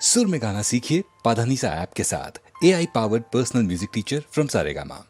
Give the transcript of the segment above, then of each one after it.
सुर में गाना सीखिए पाधानीसा ऐप के साथ। AI powered personal music teacher from Saregama.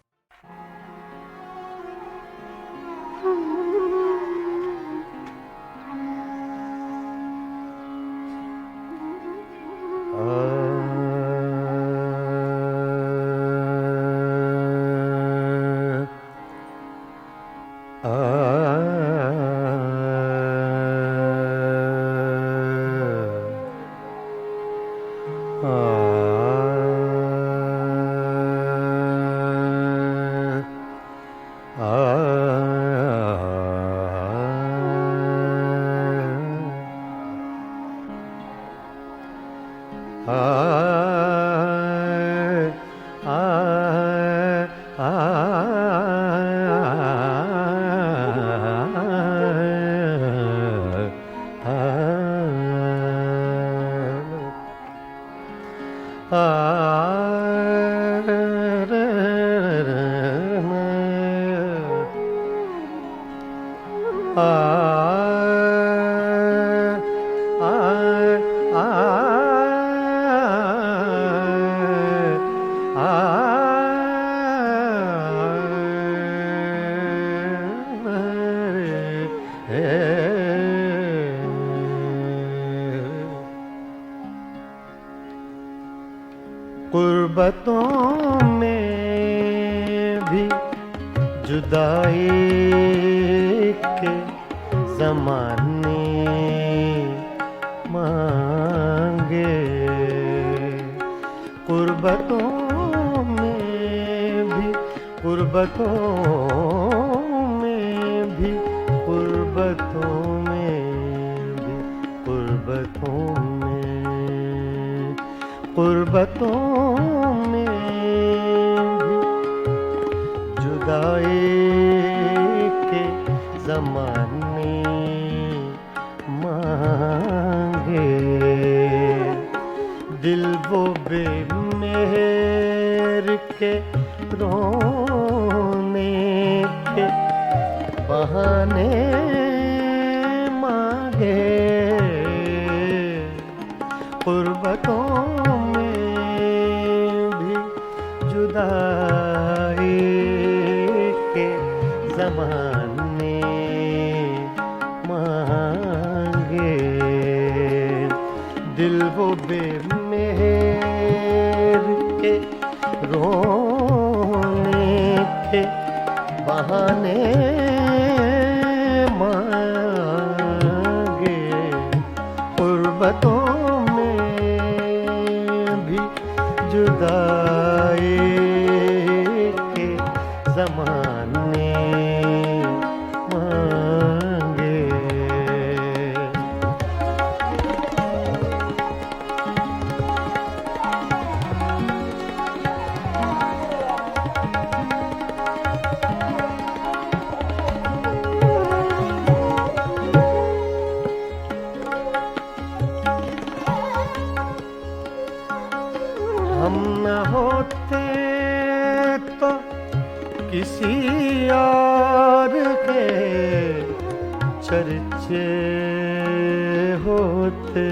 गुर्बतों में भी जुदाई के ज़माने मांगे, गुर्बतों में भी, गुर्बतों में भी, गुर्बतों में भी, गुर्बतों में, गुर्बतों में भी जुदाई के ज़माने मांगे, दिल वो बेमेहर के रोने के बहाने मांगे, गुर्बतों जुदाई के ज़माने मांगे, दिल वो बेमेहर के रोने के बहाने मांगे, गुर्बतों में भी जुदाई ज़माने मांगे। हम न होते तो किसी और के चर्चे होते,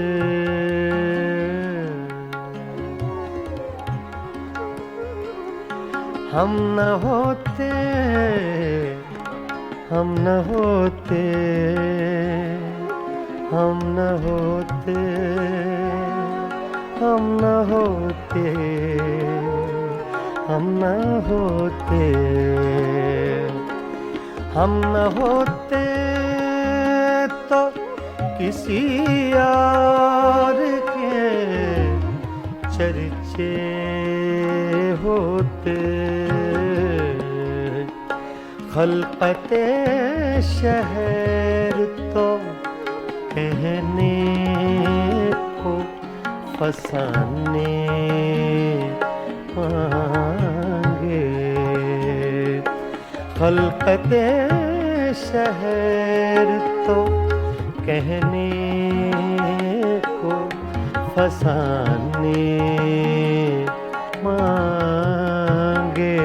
हम न होते, हम न होते, हम न होते, हम न होते, हम न होते, हम न होते तो किसी और के चर्चे होते, खलकते शहर तो कहने को फसाने मांगे, खलकते शहर तो कहने को फसाने मांगे,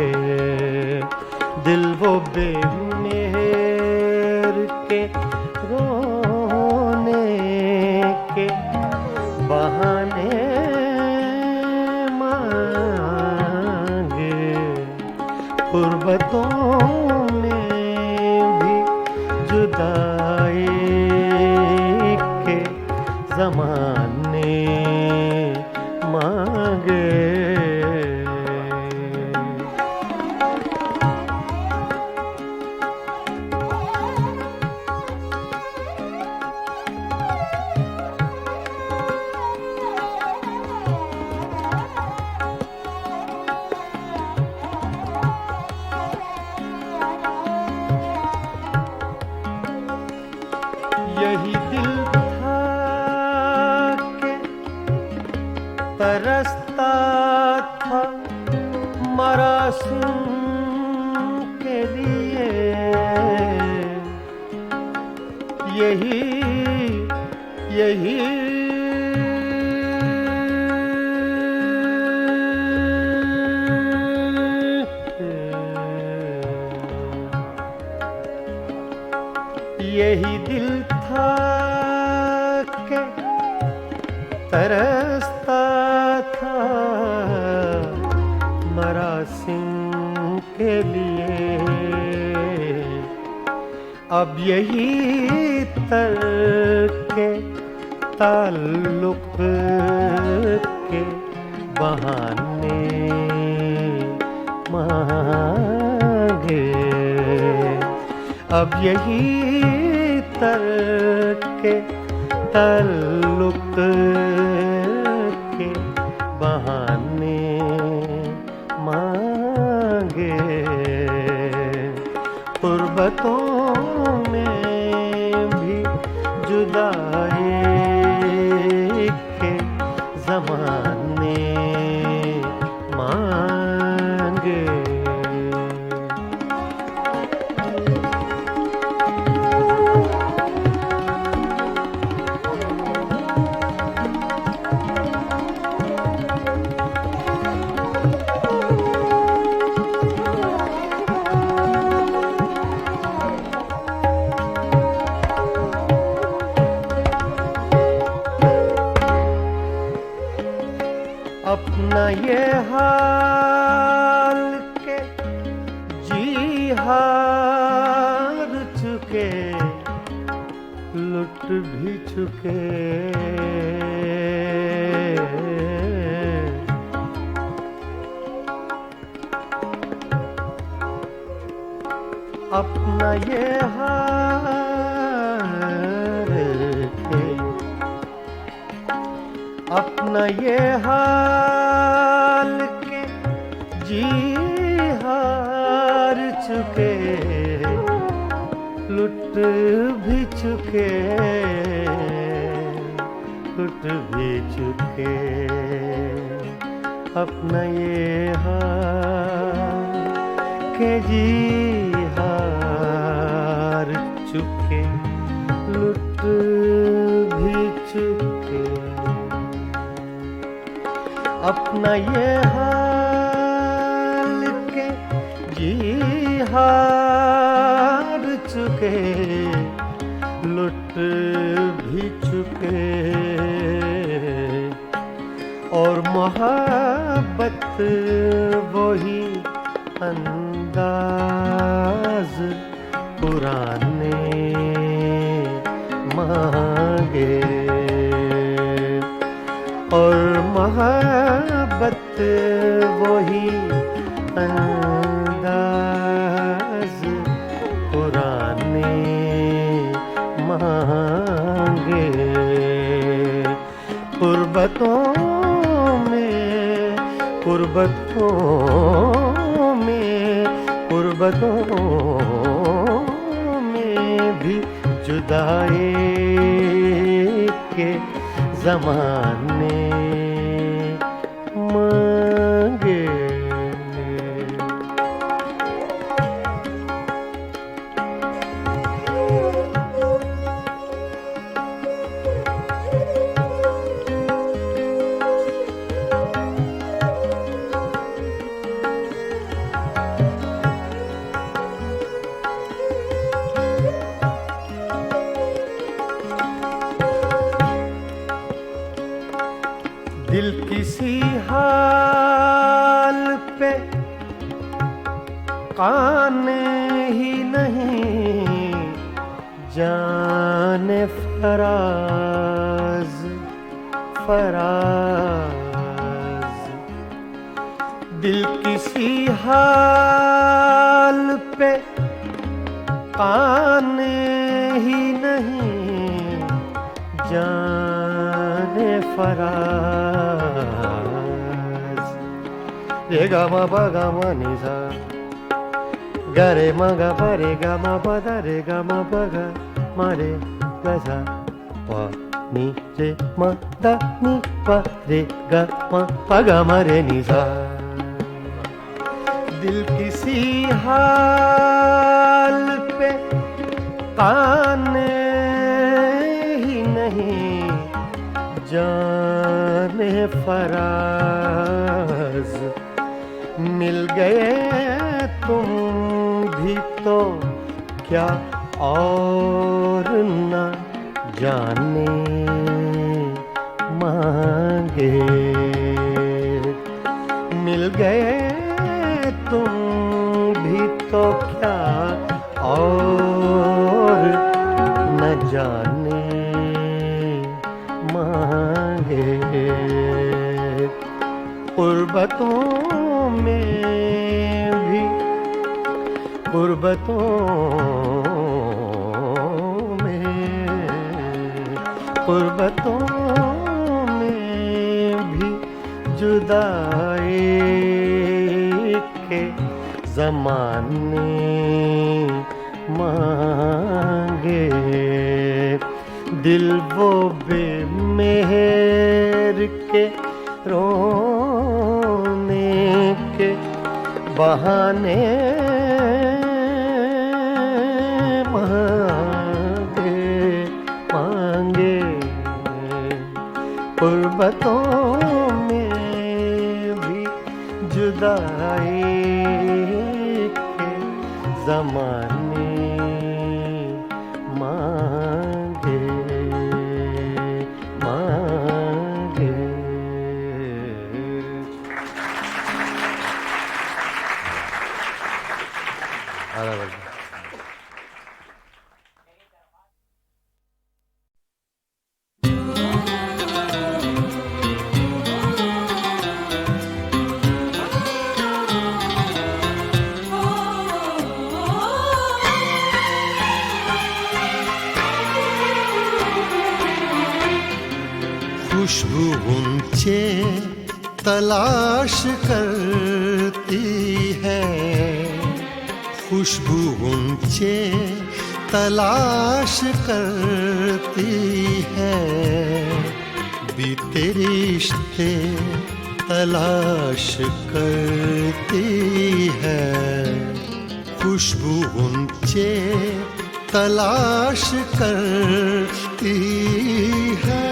दिल वो बेमेहर के रोने के बहाने गुर्बतों में भी जुदाई के जमाने मांगे। यही दिल था कि तरसता था मरासिम के लिए। यही यही यही दिल था कि तरसता था मरासिम के लिए। अब यही तरके ताल्लुक के बहाने मांगे। अब यही तरके ताल्लुक के बहाने मांगे। गुर्बतों में भी जुदाई के ज़माने मांगे। अपना ये हाल के जी हार चुके, लुट भी चुके। अपना ये हाल के, अपना ये हाल के जी हार चुके, लुट भी चुके, लुट भी चुके। अपना ये हाल के जी हार चुके, लुट भी चुके। अपना ये हाल के जी हार चुके, लुट भी चुके। और मोहब्बत वही अंदाज पुराने मांगे। और मोहब्बत वही अंदाज पुराने मांगे। गुर्बतों में, गुर्बतों में, गुर्बतों में भी जुदाई के ज़माने मांगे। दिल किसी हाल पे काने ही नहीं जाने फराज फराज। दिल किसी हाल पे काने ही नहीं जाने फराज। रे गा मा पा गा मा नि सा गा रे मा गा पा रे गा मा पा दा रे गा मा पा गा मा रे गा सा पा नि रे मा दा नि पा रे गा मा पा गा मा रे नि सा। दिल किसी हाल पे काने ही नहीं जाने फराज। मिल गए तुम भी तो क्या और न जाने मांगे। मिल गए तुम भी तो क्या और न जाने मांगे। गुर्बतों में भी गुर्बतों में भी जुदाई के ज़माने मांगे। दिल वो बेमेहर के रोने के बहाने मांगे। गुर्बतों में भी जुदाई के ज़माने मांगे मांगे। खुशबू ऊंचे तलाश करती है। खुशबू ऊंचे तलाश करती है। बीते रिश्ते तलाश करती है। खुशबू ऊंचे तलाश करती है।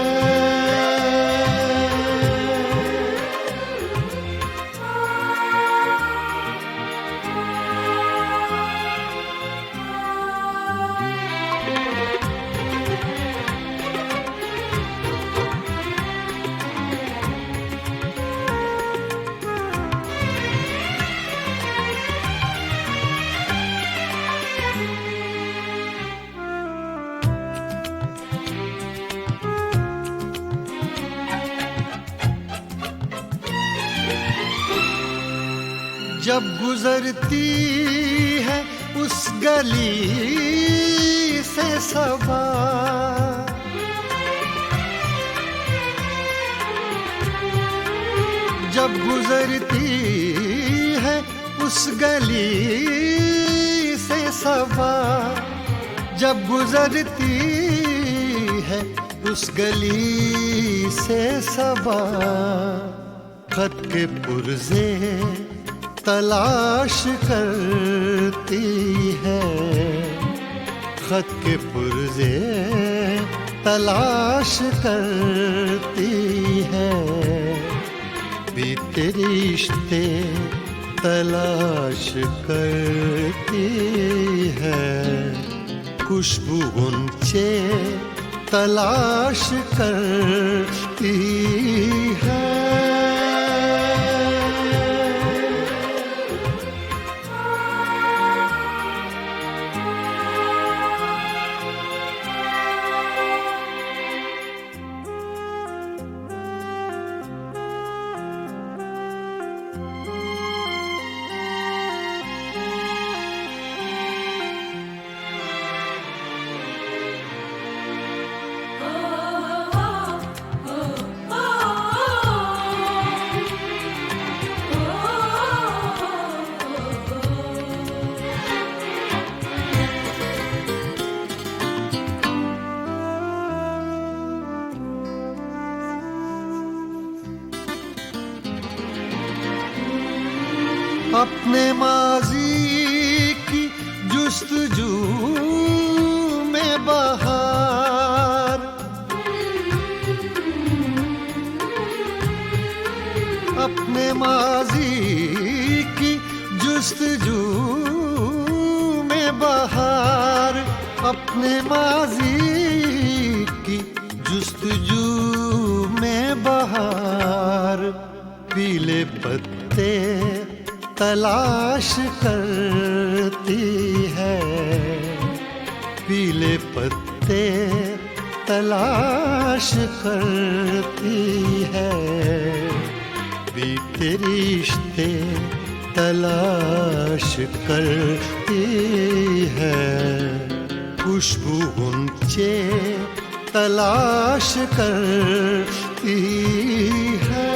जब गुजरती है उस गली से सबा, जब गुजरती है उस गली से सबा, जब गुजरती है उस गली से सबा, खत के पुर्जे तलाश करती है, खत के पुर्जे तलाश करती है, बीते रिश्ते तलाश करती है, खुशबू ऊंचे तलाश करती है। अपने माजी की जुस्तजू में बहार, अपने माजी की जुस्तजू में बहार, अपने माजी की जुस्तजू में बहार। पीले पत्ते तलाश करती है, पीले पत्ते तलाश करती है, बीते रिश्ते तलाश करती है, खुशबू गुंचे तलाश करती है।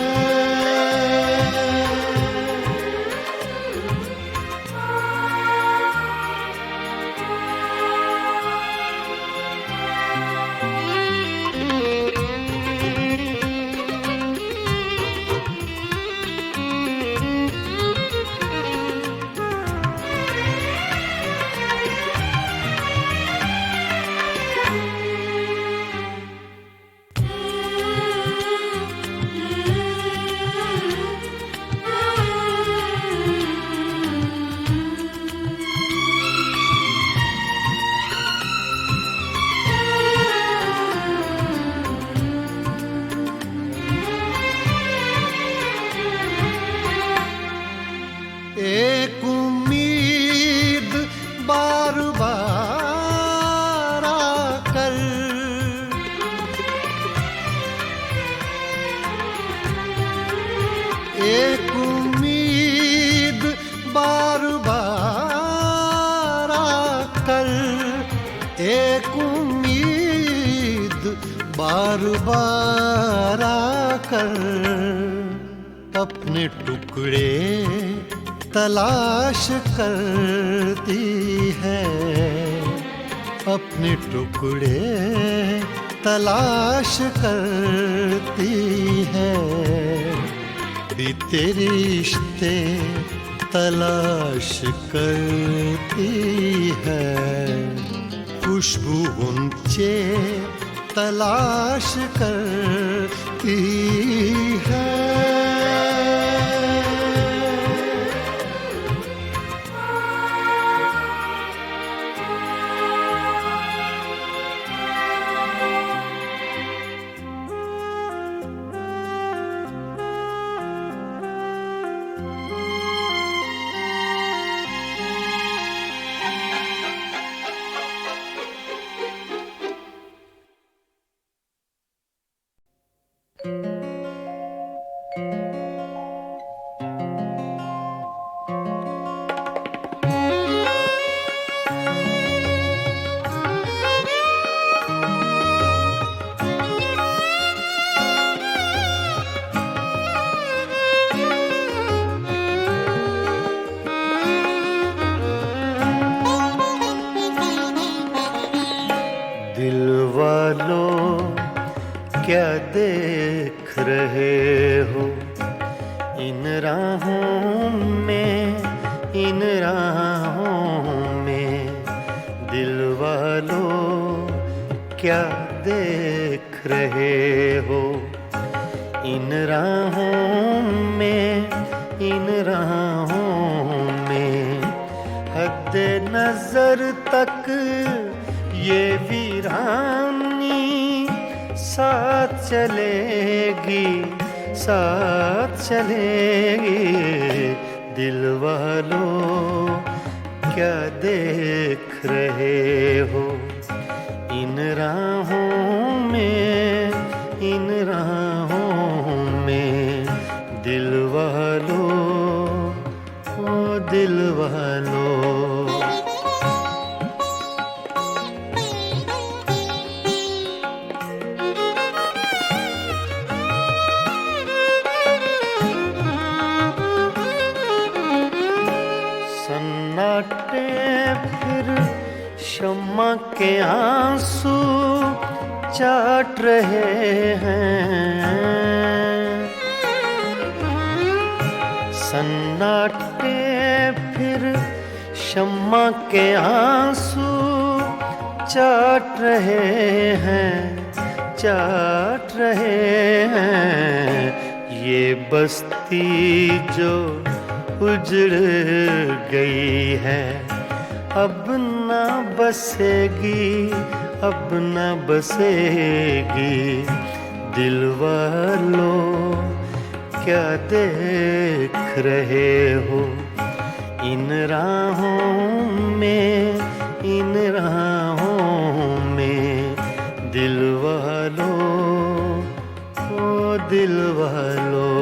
एक उम्मीद बार बार आकर, एक उम्मीद बार बार आकर, एक उम्मीद बार बार आकर, अपने टुकड़े तलाश करती है, अपने टुकड़े तलाश करती है, बीते रिश्ते तलाश करती है, खुशबू गुंचे तलाश करती है। क्या देख रहे हो इन राहों में, इन राहों में, दिल वालों क्या देख रहे हो इन राहों में, इन राहों में, हद्दे नजर तक ये वीरानी साथ चलेगी, साथ चलेगी, दिल वालों क्या देख रहे हो इन राहों में, इन राहों में, दिल वालों, ओ दिल वालों। फिर शम्मा के आंसू चाट रहे हैं, सन्नाटे फिर शम्मा के आंसू चाट रहे हैं, चाट रहे हैं। ये बस्ती जो उजड़ गई है, अब न बसेगी, अब न बसेगी। दिल वालों क्या देख रहे हो इन राहों में, इन राहों में। दिल वालों, ओ दिल वालों।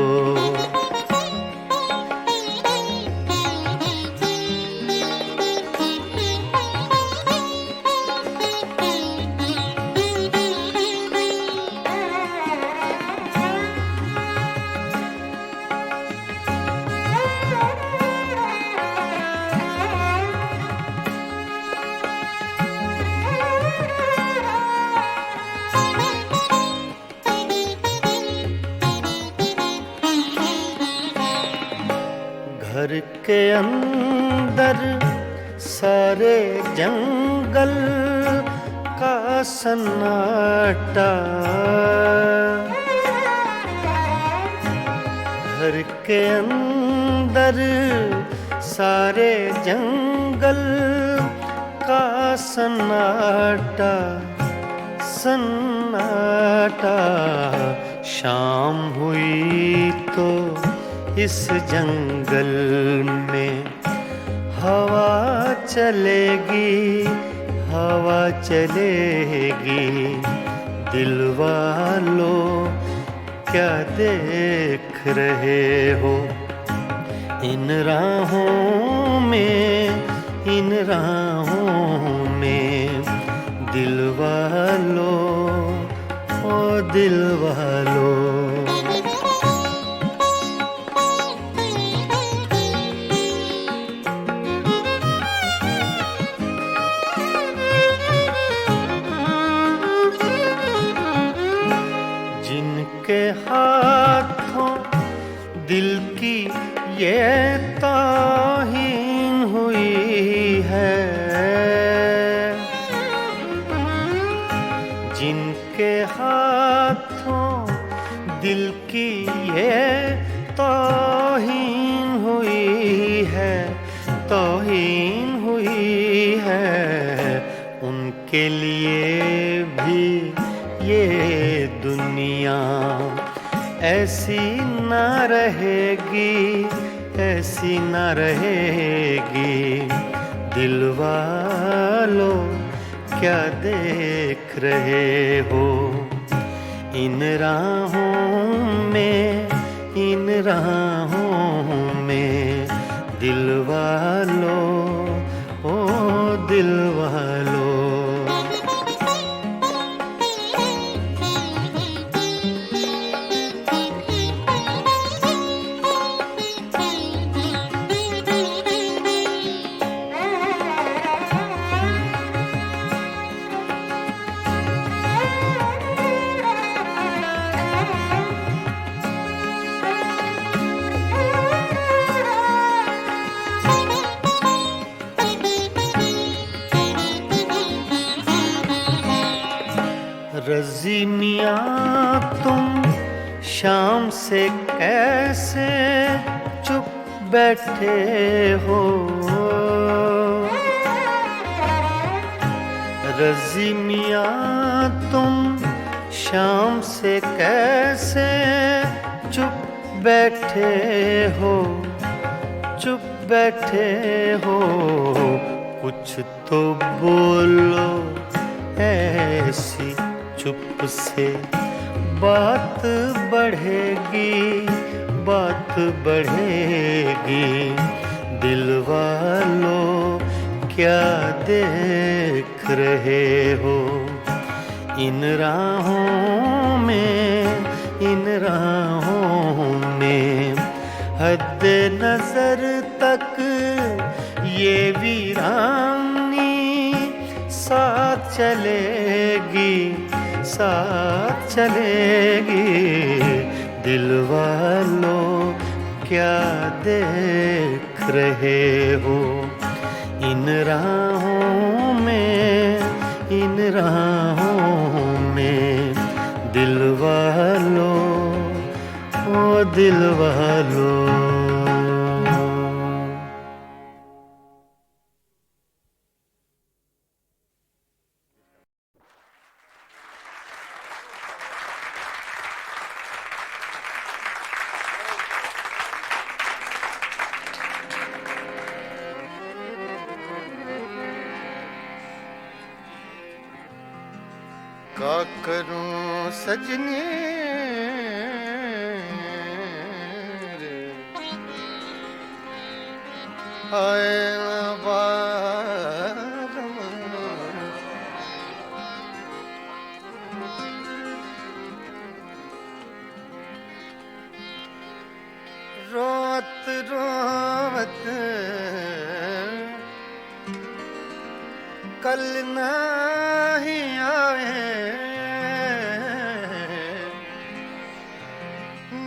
घर के अंदर सारे जंगल का सन्नाटा, घर के अंदर सारे जंगल का सन्नाटा, सन्नाटा। शाम हुई तो इस जंगल में हवा चलेगी, हवा चलेगी। दिल वालों क्या देख रहे हो इन राहों में, इन राहों में। दिल वालों, ओ दिल वालों। जिनके हाथों दिल की ये ताहीन हुई है, जिनके हाथों दिल की ये ताहीन हुई है, ताहीन हुई है। उनके लिए भी ये दुनिया ऐसी न रहेगी, ऐसी न रहेगी। दिल वालों क्या देख रहे हो इन राहों में, इन राहों में। दिल वालों, ओ दिल वालों। रज़ी मियाँ तुम शाम से कैसे चुप बैठे हो, रज़ी मियाँ तुम शाम से कैसे चुप बैठे हो, चुप बैठे हो। कुछ तो बोलो ऐसी चुप से बात बढ़ेगी, बात बढ़ेगी। दिल वालों क्या देख रहे हो इन राहों में, इन राहों में। हद नजर तक ये वीरानी साथ चलेगी, साथ चलेगी। दिल वालों क्या देख रहे हो इन राहों में, इन राहों में दिल वालों, ओ दिल वालों। का करूं सजने रे, हाय बारम, रोत रोवत कल नहीं आवे,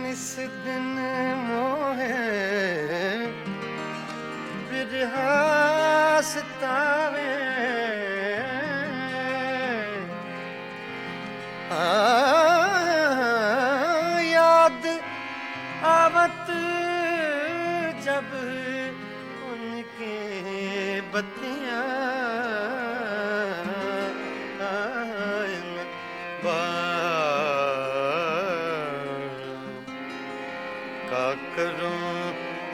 निस दिन मोहे बिरहा सतावे, याद आवत जब उनके बत्तियां का करूं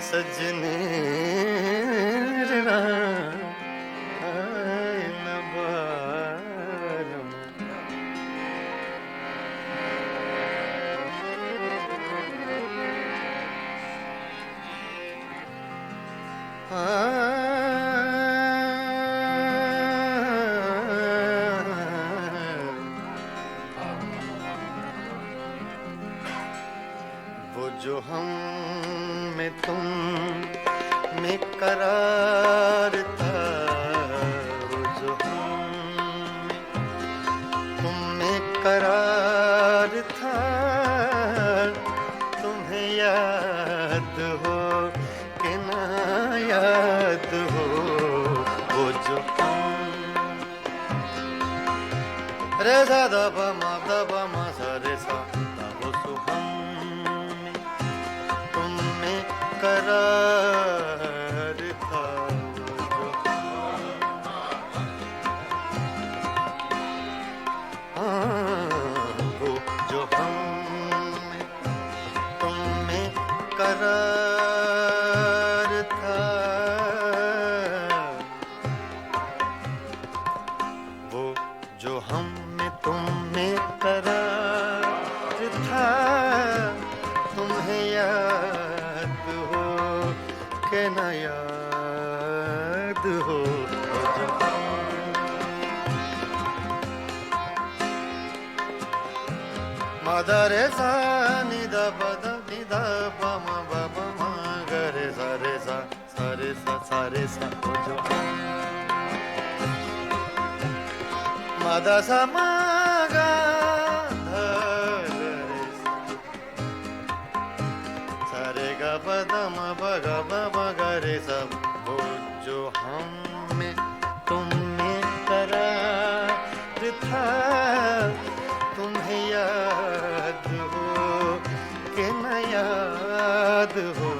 सजने नबारम। वो जो हम में तुम में करार था, वो जो हम में तुम में करार था, तुम्हें याद हो कि ना याद हो, वो जो हम रे सा दा पा मा सा रे सा दा वो सो हम में तुम में करार था, वो जो वो जो हम में तुम में करार था, वो जो हम में तुम में करार था, तुम्हें याद हो कि ना याद हो, जो मादा रे सा नि दा पा दा नि दा पा मा बा पा मा गा रे सा रे सा सा रे सा सा रे सा, वो जो मादा सा मा गा धा रे सा रे गा पा दा मा बा गा बा मा गा रे सा, वो जो हम में तुम में करार था, तुम्हें याद हो कि न याद हो,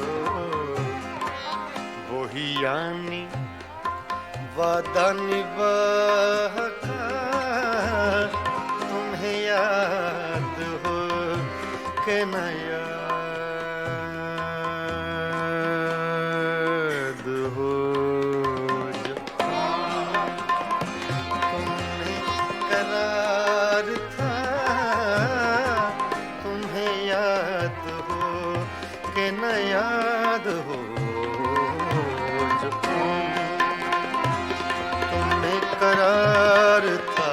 वही यानी वादा निभाका, तुम्हें याद हो कि न याद हो, जो तुम्हें करार था, तुम्हें याद हो कि न याद हो, जो तुम्हें करार था।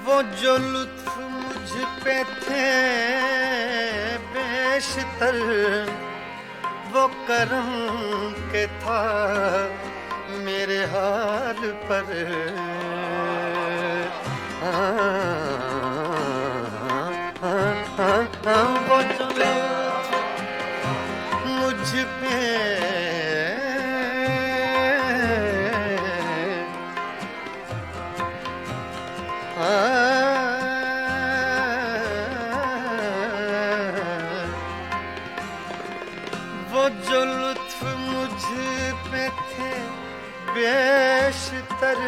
वो जो लुत्फ मुझ पे थे बेशतर वो करम के था मेरे हाल पर वो जो मुझ पे वो जो लुत्फ मुझ पे थे बेशतर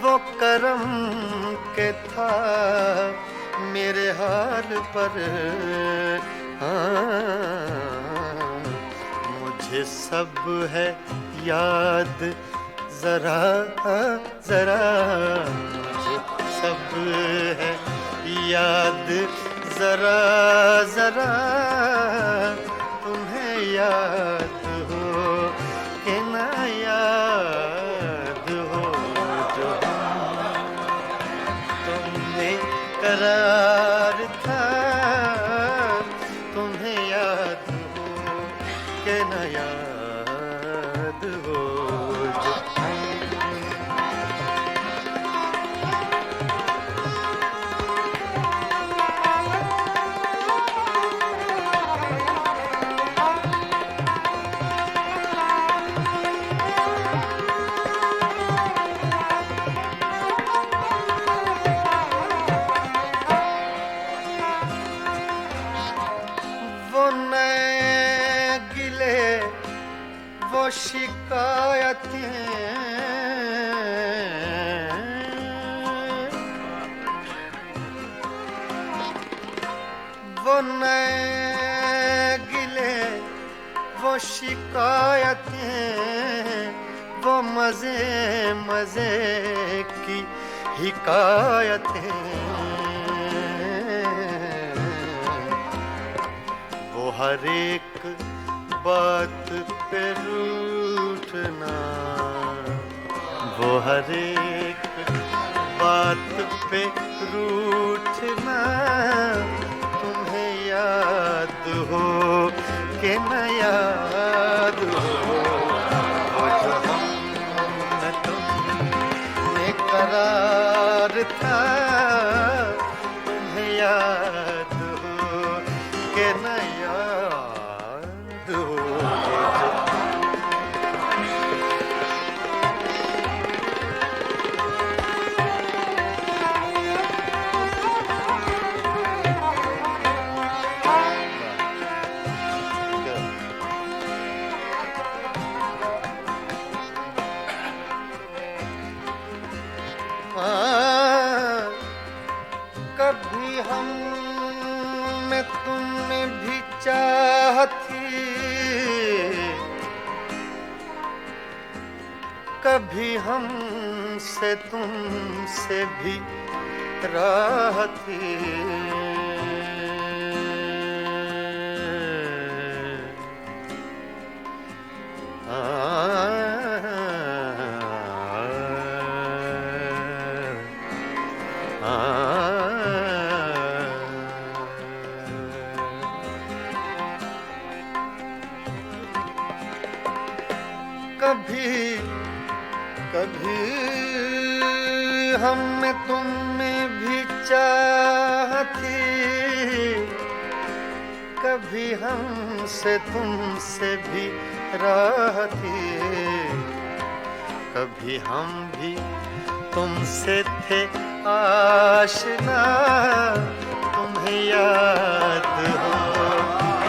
वो करम के था मेरे हाल पर मुझे सब है याद जरा जरा मुझे सब है याद जरा जरा तुम्हें याद हो कि ना याद हो जो तुमने करार था तुम्हें याद हो कि ना याद हो जो वो नए गिले वो शिकायतें वो नए गिले वो शिकायतें वो मजे मजे की हिकायतें वो हर एक बात पे रूठना वो हर एक बात पे रूठना तुम्हें याद हो कि न याद हो वो जो हम न तुमने करार था तुम्हें याद हो कि न याद हो कभी हम में तुम में भी चाहती कभी हम से तुम से भी राहती कभी कभी हम में तुम में भी चाहती कभी हम से तुम से भी राहती कभी हम भी तुमसे थे आशना तुम्हें याद हो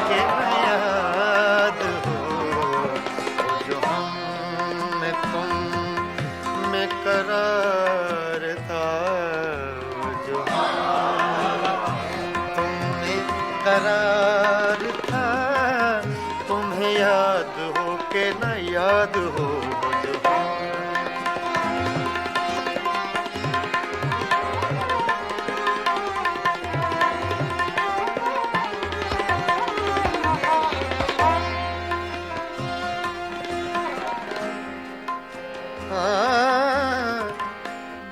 कि न याद हो जो हम में तुम में करार था जो तुम में करार था तुम्हें याद हो कि न याद हो जो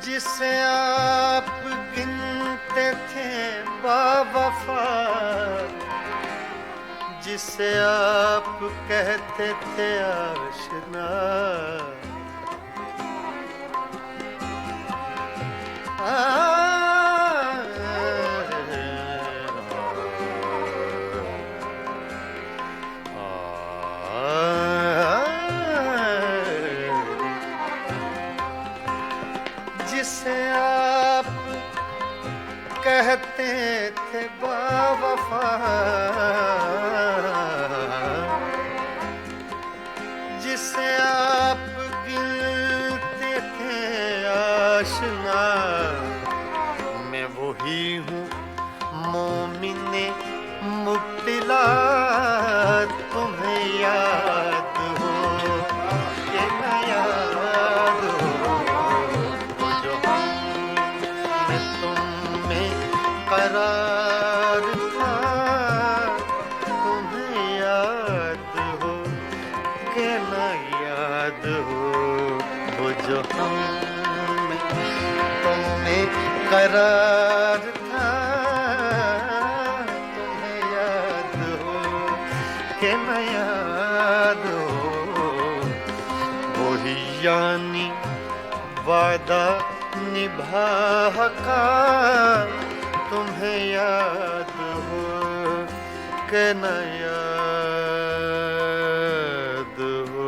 जिसे आप गिनते जिसे आप कहते थे आशना, जिसे आप कहते थे बावफा, जिसे आप गिनते थे आशना, मैं वही हूँ मोमिने मुब्तिला। तुम्हें याद हो कि न याद हो, जो मैं तुम में करार था, तुम्हें याद हो कि न याद हो, वो जो हम में तुम में करार था, तुम्हें याद हो कि न याद हो, वही यानी वादा निभा का, तुम्हें याद हो कि न याद हो।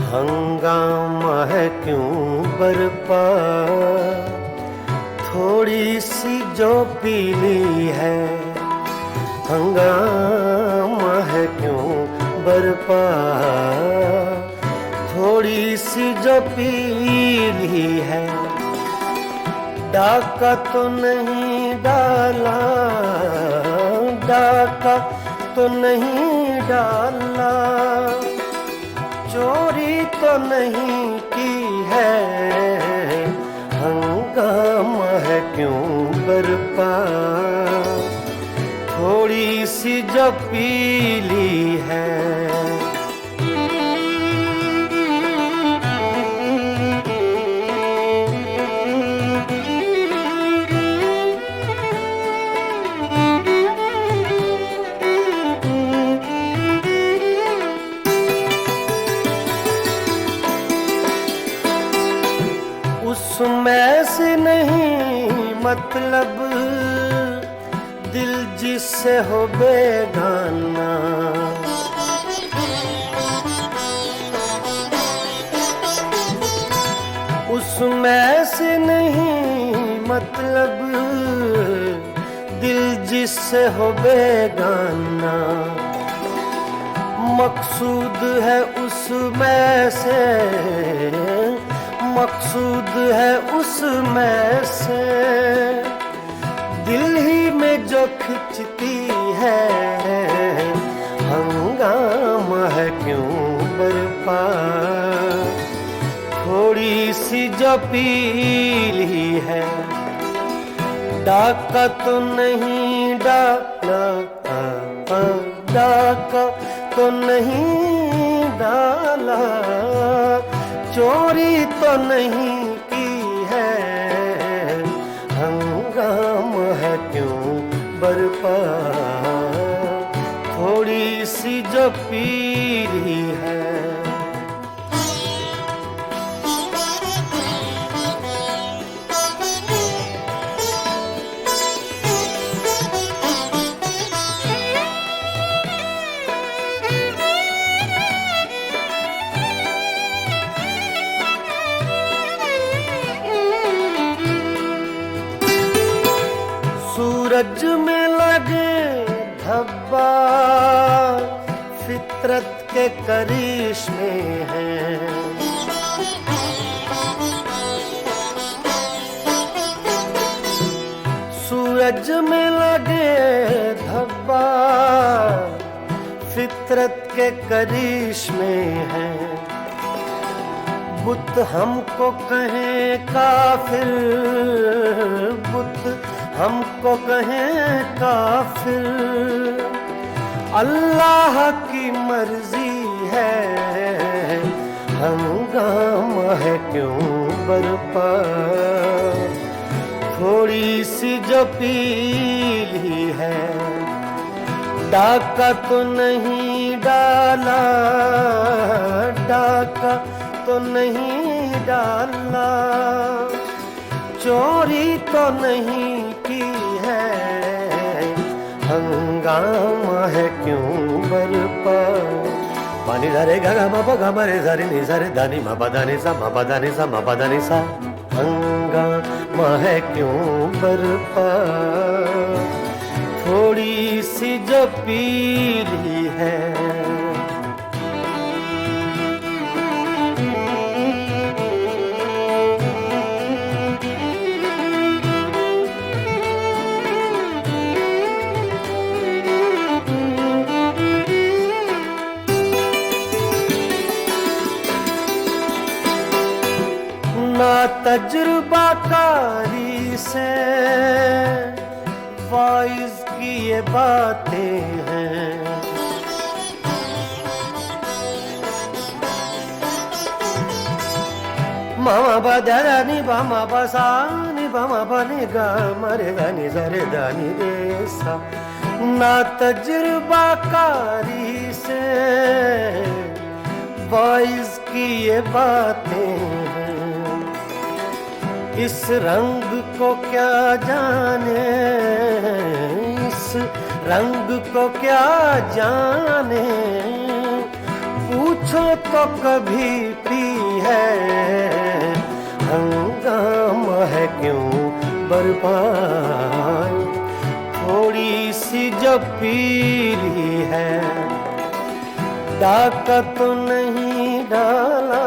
हंगामा है क्यों बरपा, थोड़ी सी जो पीली है। हंगामा है क्यों बरपा, थोड़ी सी जो पीली है। डाका तो नहीं डाला, डाका तो नहीं डाला, चोरी तो नहीं की है। हंगामा है क्यों बरपा, थोड़ी सी जो पीली है। उसमें से नहीं मतलब दिल जिससे हो बेगाना। उसमें से नहीं मतलब दिल जिससे हो बेगाना। मकसूद है उसमें से, मकसूद है उसमें से, दिल ही में जो खिंचती है। हंगामा है क्यों बरपा, थोड़ी सी जो पीली है। डाका तो नहीं डाला, डाका तो नहीं डाला, चोरी तो नहीं की है। हंगामा है क्यों बरपा, थोड़ी सी जो पीली है। सूरज में लगे धब्बा फितरत के करिश्मे हैं। सूरज में लगे धब्बा फितरत के करिश्मे हैं। बुत हमको कहें काफिर, बुत हमको कहें काफिर, अल्लाह की मर्जी है, हंगामा है क्यों बरपा। थोड़ी सी जो पीली है, डाका तो नहीं डाला, डाका तो नहीं डाला, चोरी तो नहीं की है, हंगामा है क्यों बरपा। पानी धरे गा मा पा गा मा रे सा रे नि सा रे धा नि मा पा धा नि सा मा पा धा नि सा मा पा धा नि सा, हंगामा है क्यों बरपा। थोड़ी सी जो पीली है, ना तजुर्बाकारी से वाइज की ये बातें हैं। मामा बदरा नि बामा बसा नि बामा बने गा मरे गा नि सरे दा नि रे सा। ना तजुर्बाकारी से वाइज की ये बातें हैं। इस रंग को क्या जाने, इस रंग को क्या जाने, पूछो तो कभी पी है, हंगामा है क्यों बरपा। थोड़ी सी जो पीली है, डाका तो नहीं डाला,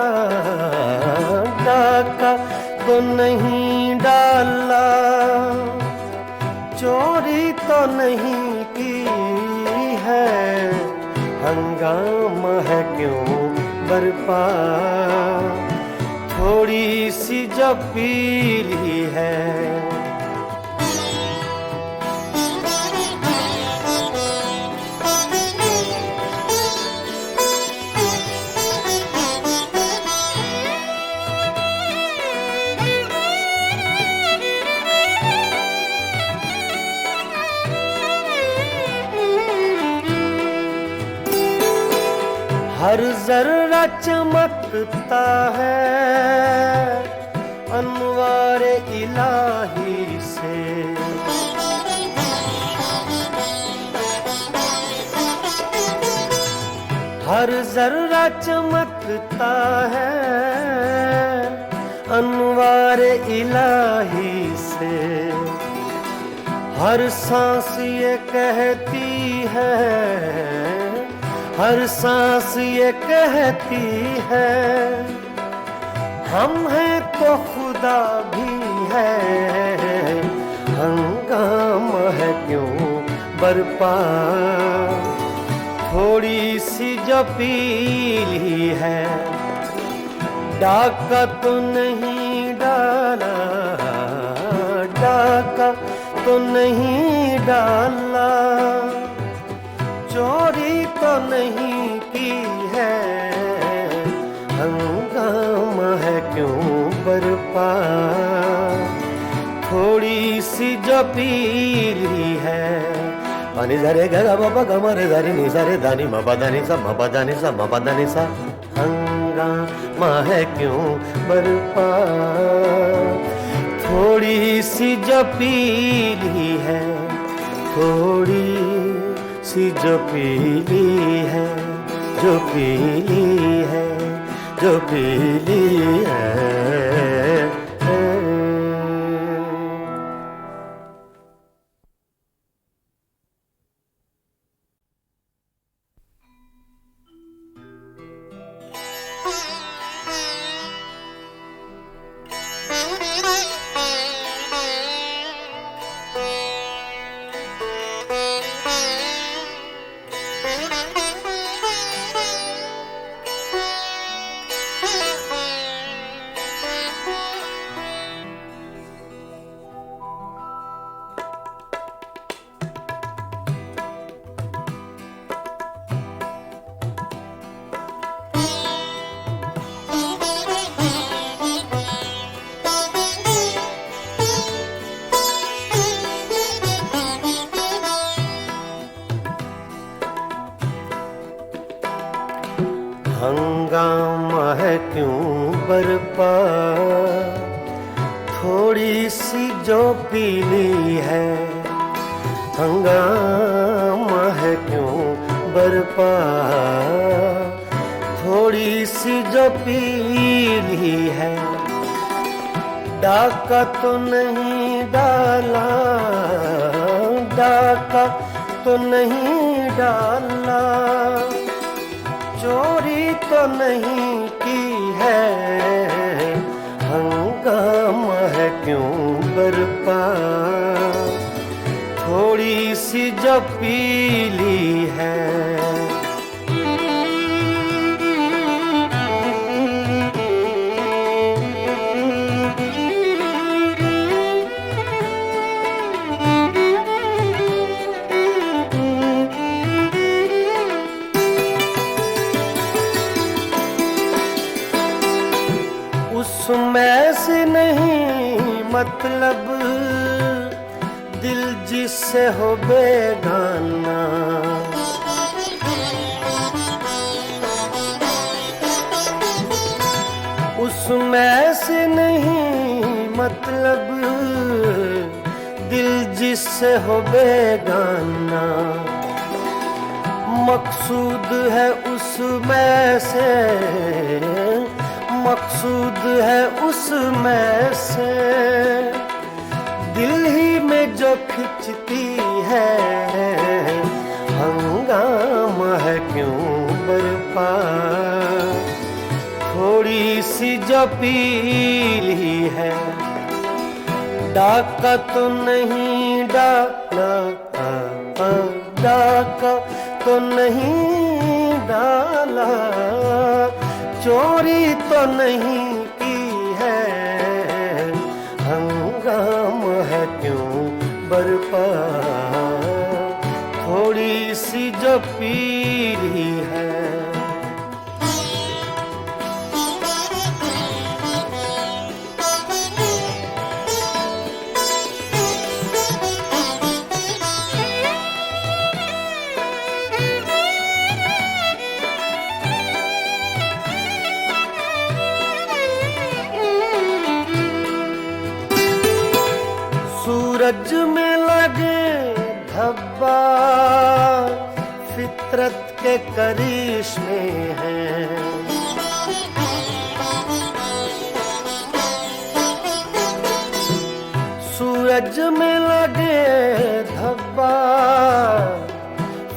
डाका तो नहीं डाला, चोरी तो नहीं की है, हंगामा है क्यों बरपा। थोड़ी सी जो पीली है, हर जर्रा चमकता है अनवारे इलाही से। हर जर्रा चमकता है अनवारे इलाही से। हर सांस ये कहती है, हर सांस ये कहती है, हम हैं तो खुदा भी है, हंगामा है क्यों बरपा। थोड़ी सी जो पीली है, डाका तो नहीं डाला, डाका तो नहीं डाला, चोरी तो नहीं की है, हंगामा है क्यों बरपा। थोड़ी सी जो पीली है, पानी धरे गा बाबा गा रे धा नि सा रे धा नि मा पा धा नि सा मा पा धा नि सा मा पा धा नि सा, हंगामा है क्यों बरपा। थोड़ी सी जो पीली है, थोड़ी सी जो पीली है, जो पीली है, जो पीली है। बरपा, थोड़ी सी जो पीली है, हंगामा है क्यों बरपा, थोड़ी सी जो पीली है। डाका तो नहीं डाला, डाका तो नहीं डाला, चोरी तो नहीं की है, हंगामा है क्यों बरपा, थोड़ी सी जो पीली है। उसमें से नहीं मतलब दिल जिससे हो बेगाना, उसमें से नहीं मतलब दिल जिससे हो बेगाना, मकसूद है उसमें से, मकसूद है उसमें से, दिल ही में जो खिंचती है, हंगामा है क्यों बरपा, थोड़ी सी जो पीली है। डाका तो नहीं डाला, डाका तो नहीं डाला, चोरी तो नहीं की है, हंगामा है क्यों बरपा, थोड़ी सी जो पीली है। सूरज में लगे धब्बा, फितरत के करिश्मे हैं, सूरज में लगे धब्बा,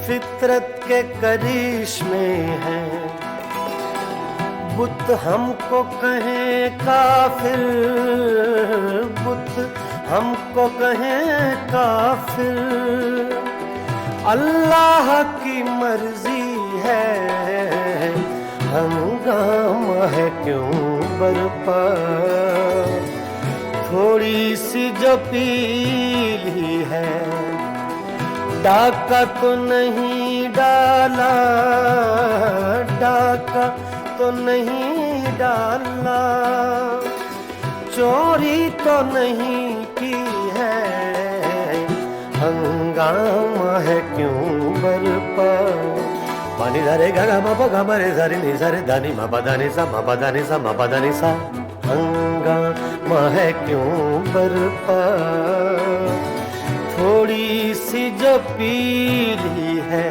फितरत के करिश्मे हैं। बुत हमको कहें काफिर, बुत हमको कहें काफिर, अल्लाह की मर्जी है, हंगामा है क्यों बरपा, थोड़ी सी जो पीली है। डाका तो नहीं डाला, डाका तो नहीं डाला, चोरी तो नहीं की है, हंगामा है क्यों बरपा। पानी धरे गा मा पा गा मा रे सा रे नि सा रे धा नि मा पा धा नि सा मा पा धा नि सा मा पा धा नि सा, हंगामा है क्यों बरपा, थोड़ी सी जो पीली है।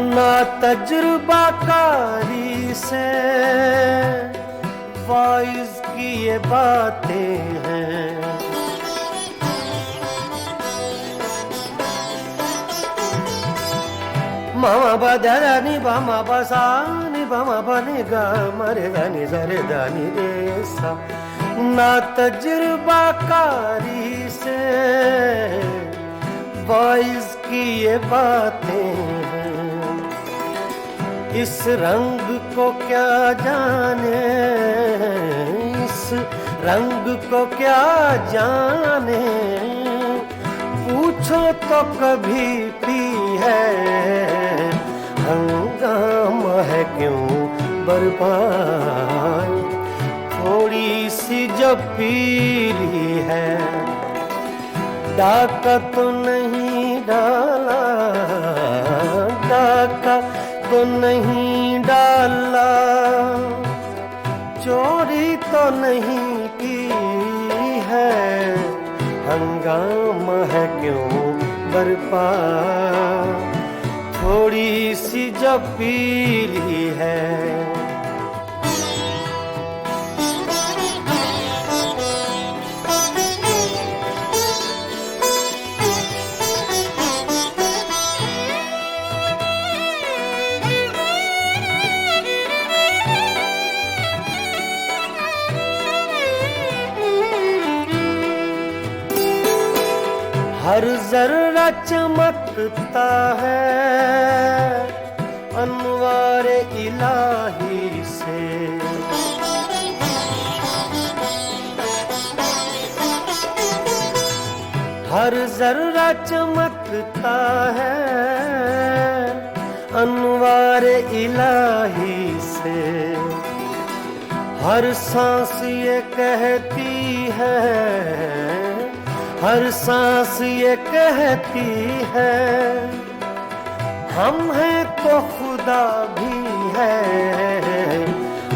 ना तजुर्बाकारी से वाइज की ये बातें हैं, मामा बदा नि बामा बसा नि बामा बने गा मरे दानी सरे दानी रे सा। ना तजुर्बाकारी से वाइज की ये बातें हैं, इस रंग को क्या जाने, इस रंग को क्या जाने, पूछो तो कभी पी है, हंगामा है क्यों बरपा, थोड़ी सी जो पीली है, डाका तो नहीं डाला, डाका तो नहीं डाला, चोरी तो नहीं की है, हंगामा है क्यों बरपा, थोड़ी सी जो पीली है। हर जर्रा चमकता है अनवारे इलाही से, हर जर्रा चमकता है अनवारे इलाही से, हर सांस ये कहती है, हर सांस ये कहती है, हम हैं तो खुदा भी है,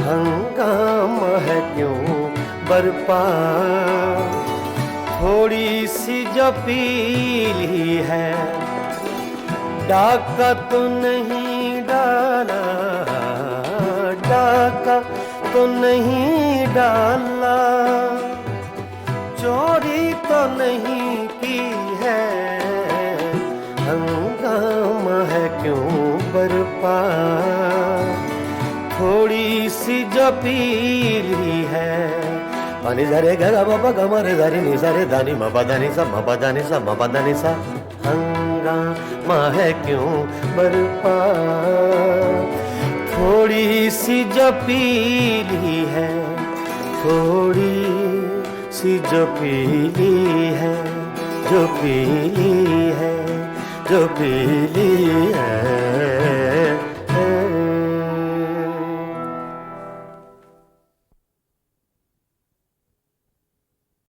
हंगामा है क्यों बरपा, थोड़ी सी जो पीली है, डाका तो नहीं डाला, डाका तो नहीं डाला, चोरी तो नहीं की है, हंगामा है क्यों बरपा, थोड़ी सी जो पीली है। पानी जरे गा बाबा गमरे जरे नि जरे दानी मबा दानी सा मबा दानी सा मबा दानी सा, हंगामा है क्यों बरपा, थोड़ी सी जो पीली है, थोड़ी सी जो पीली है, जो पीली है, जो पीली है।